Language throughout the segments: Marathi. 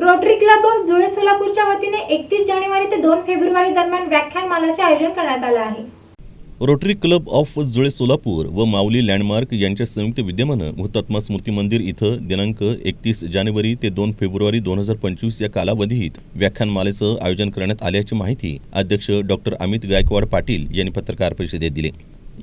रोटरी क्लब ऑफ जुळे सोलापूरच्या वतीने 31 जानेवारी ते 2 फेब्रुवारी दरम्यान व्याख्यानमालाचे आयोजन करण्यात आले आहे। रोटरी क्लब ऑफ जुळे सोलापूर व माऊली लँडमार्क यांच्या संयुक्त विद्यमानं हुतात्मा स्मृती मंदिर इथं दिनांक 31 जानेवारी ते 2 फेब्रुवारी 2025 या कालावधीत व्याख्यानमालेचं आयोजन करण्यात आल्याची माहिती अध्यक्ष डॉक्टर अमित गायकवाड पाटील यांनी पत्रकार परिषदेत दिली।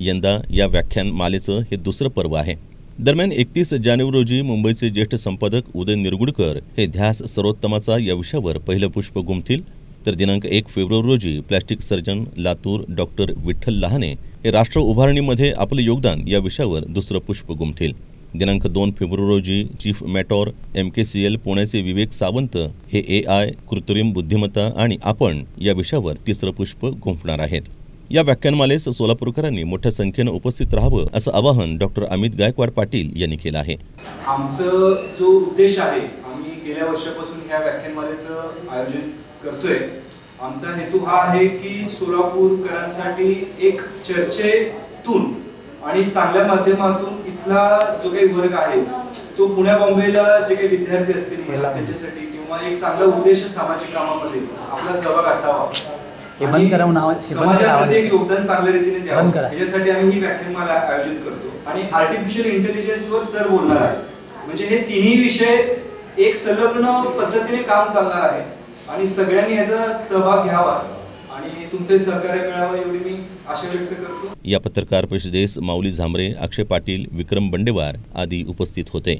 यंदा या व्याख्यानमालेचं हे दुसरं पर्व आहे। दरम्यान 31 जानेवारी रोजी मुंबईचे ज्येष्ठ संपादक उदय निरगुडकर हे ध्यास सर्वोत्तमाचा या विषयावर पहिलं पुष्प गुंफतील, तर दिनांक 1 फेब्रुवारी रोजी plastic surgeon Latur doctor Vitthal Lahane हे राष्ट्र उभारणीमध्ये आपले योगदान या विषयावर दुसरं पुष्प गुंफतील। दिनांक 2 फेब्रुवारी रोजी चीफ मॅटॉर MKCL पुण्याचे विवेक सावंत हे AI कृत्रिम बुद्धिमत्ता आणि आपण या विषयावर तिसरं पुष्प गुंफणार आहेत। या व्याख्यानमालेस सोलापूरकरांनी मोठ्या संख्येने उपस्थित राहावं असं आवाहन डॉक्टर अमित गायकवाड पाटील यांनी केलं आहे। आमचं जो उद्देश आहे, आम्ही गेल्या वर्षापासून ह्या व्याख्यानमालेचं आयोजन करतोय। आमचा हेतू हा आहे की सोलापूरकरांसाठी एक चर्चेतून आणि चांगल्या माध्यमातून इथला जो काही वर्ग आहे तो पुण्या बॉम्बेला जे काही विद्यार्थी असतील महिला त्यांच्यासाठी किंवा एक चांगला उद्देश सामाजिक कामामध्ये आपला सहभाग असावा, समाजामध्ये एक योगदान चांगल्या रीतीने द्यावं, याच्यासाठी आम्ही ही व्याख्यानमाला आयोजित करतो। आणि आर्टिफिशियल इंटेलिजन्स वर सर बोलणार आहे, म्हणजे हे तिन्ही विषय एक संलग्न पद्धतीने काम चालणार आहे आणि सगळ्यांनी याचा सहभाग घ्यावा आणि तुमचे सहकार्य मिळावं एवढी मी आशा व्यक्त करतो। या पत्रकार परिषदेस माऊली झांबरे, अक्षय पाटील, विक्रम बंडेवार आदी उपस्थित होते।